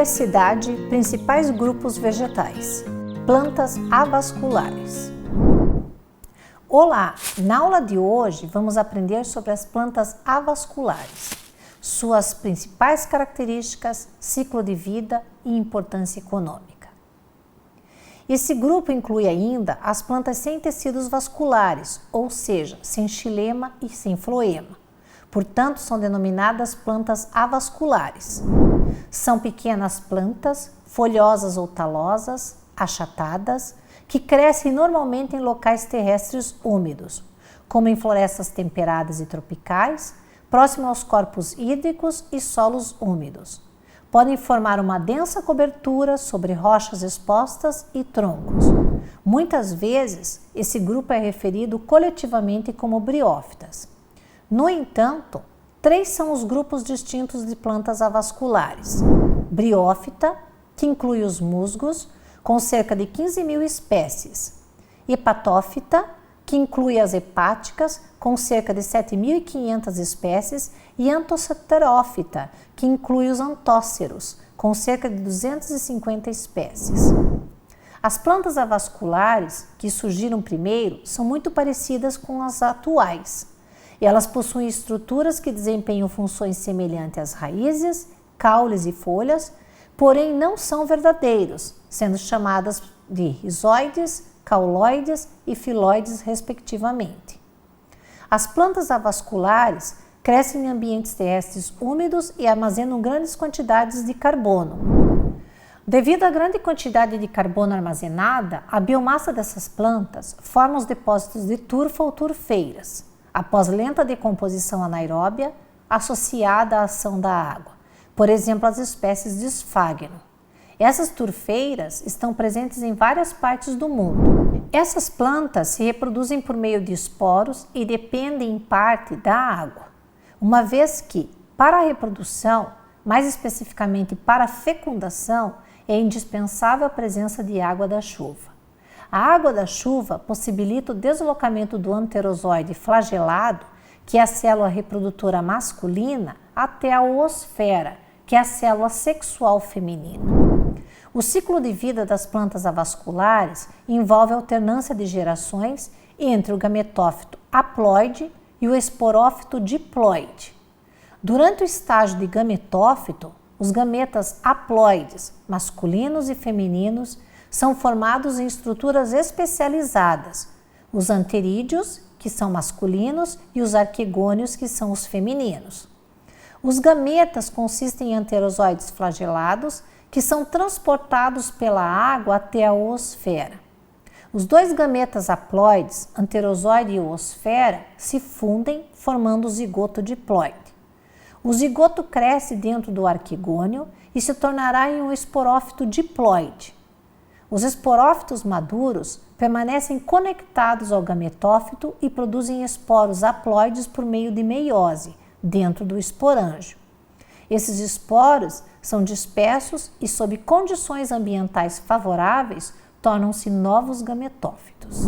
Diversidade, principais grupos vegetais. Plantas avasculares. Olá! Na aula de hoje vamos aprender sobre as plantas avasculares, suas principais características, ciclo de vida e importância econômica. Esse grupo inclui ainda as plantas sem tecidos vasculares, ou seja, sem xilema e sem floema. Portanto, são denominadas plantas avasculares. São pequenas plantas, folhosas ou talosas, achatadas, que crescem normalmente em locais terrestres úmidos, como em florestas temperadas e tropicais, próximo aos corpos hídricos e solos úmidos. Podem formar uma densa cobertura sobre rochas expostas e troncos. Muitas vezes, esse grupo é referido coletivamente como briófitas. No entanto, 3 são os grupos distintos de plantas avasculares. Briófita, que inclui os musgos, com cerca de 15.000 espécies. Hepatófita, que inclui as hepáticas, com cerca de 7.500 espécies. E Anthoceterófita, que inclui os antóceros, com cerca de 250 espécies. As plantas avasculares, que surgiram primeiro, são muito parecidas com as atuais. Elas possuem estruturas que desempenham funções semelhantes às raízes, caules e folhas, porém não são verdadeiros, sendo chamadas de rizoides, cauloides e filóides, respectivamente. As plantas avasculares crescem em ambientes terrestres úmidos e armazenam grandes quantidades de carbono. Devido à grande quantidade de carbono armazenada, a biomassa dessas plantas forma os depósitos de turfa ou turfeiras, após lenta decomposição anaeróbia associada à ação da água, por exemplo, as espécies de esfagno. Essas turfeiras estão presentes em várias partes do mundo. Essas plantas se reproduzem por meio de esporos e dependem em parte da água, uma vez que, para a reprodução, mais especificamente para a fecundação, é indispensável a presença de água da chuva. A água da chuva possibilita o deslocamento do anterozoide flagelado, que é a célula reprodutora masculina, até a oosfera, que é a célula sexual feminina. O ciclo de vida das plantas avasculares envolve a alternância de gerações entre o gametófito haploide e o esporófito diploide. Durante o estágio de gametófito, os gametas haploides, masculinos e femininos, são formados em estruturas especializadas, os anterídeos, que são masculinos, e os arquegônios, que são os femininos. Os gametas consistem em anterozoides flagelados, que são transportados pela água até a oosfera. Os 2 gametas haploides, anterozoide e oosfera, se fundem, formando o zigoto diploide. O zigoto cresce dentro do arquegônio e se tornará em um esporófito diploide. Os esporófitos maduros permanecem conectados ao gametófito e produzem esporos haploides por meio de meiose, dentro do esporângio. Esses esporos são dispersos e, sob condições ambientais favoráveis, tornam-se novos gametófitos.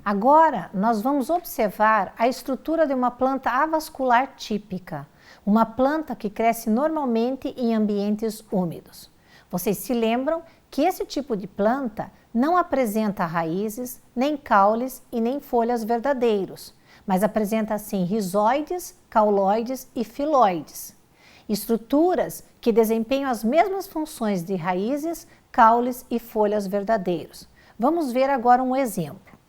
Agora, nós vamos observar a estrutura de uma planta avascular típica, uma planta que cresce normalmente em ambientes úmidos. Vocês se lembram que esse tipo de planta não apresenta raízes, nem caules e nem folhas verdadeiros, mas apresenta sim rizoides, cauloides e filóides, estruturas que desempenham as mesmas funções de raízes, caules e folhas verdadeiros. Vamos ver agora um exemplo.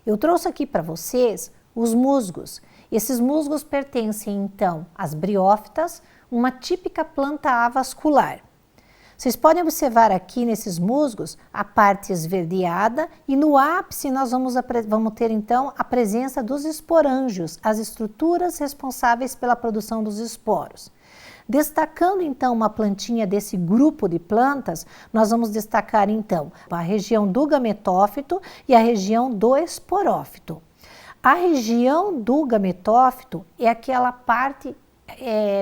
Eu trouxe aqui para vocês os musgos. Esses musgos pertencem então às briófitas, uma típica planta avascular. Vocês podem observar aqui nesses musgos a parte esverdeada e no ápice nós vamos ter então a presença dos esporângios, as estruturas responsáveis pela produção dos esporos. Destacando então uma plantinha desse grupo de plantas, nós vamos destacar então a região do gametófito e a região do esporófito. A região do gametófito é aquela parte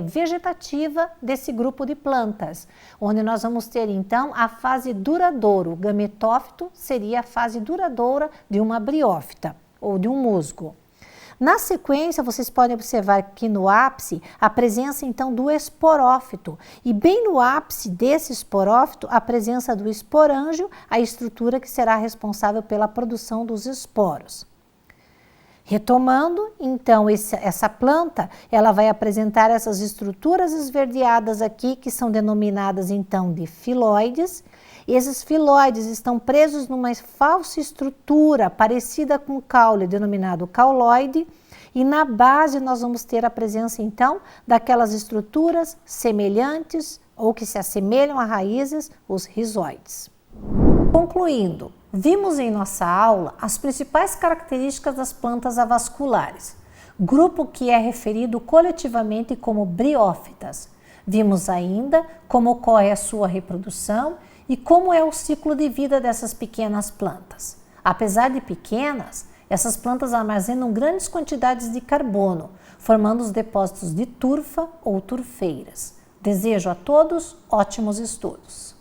vegetativa desse grupo de plantas, onde nós vamos ter então a fase duradoura. O gametófito seria a fase duradoura de uma briófita ou de um musgo. Na sequência, vocês podem observar que no ápice a presença então do esporófito e bem no ápice desse esporófito a presença do esporângio, a estrutura que será responsável pela produção dos esporos. Retomando, então, essa planta, ela vai apresentar essas estruturas esverdeadas aqui, que são denominadas, então, de filóides. Esses filóides estão presos numa falsa estrutura parecida com o caule, denominado cauloide, e na base nós vamos ter a presença, então, daquelas estruturas semelhantes ou que se assemelham a raízes, os rizóides. Concluindo, vimos em nossa aula as principais características das plantas avasculares, grupo que é referido coletivamente como briófitas. Vimos ainda como ocorre a sua reprodução e como é o ciclo de vida dessas pequenas plantas. Apesar de pequenas, essas plantas armazenam grandes quantidades de carbono, formando os depósitos de turfa ou turfeiras. Desejo a todos ótimos estudos.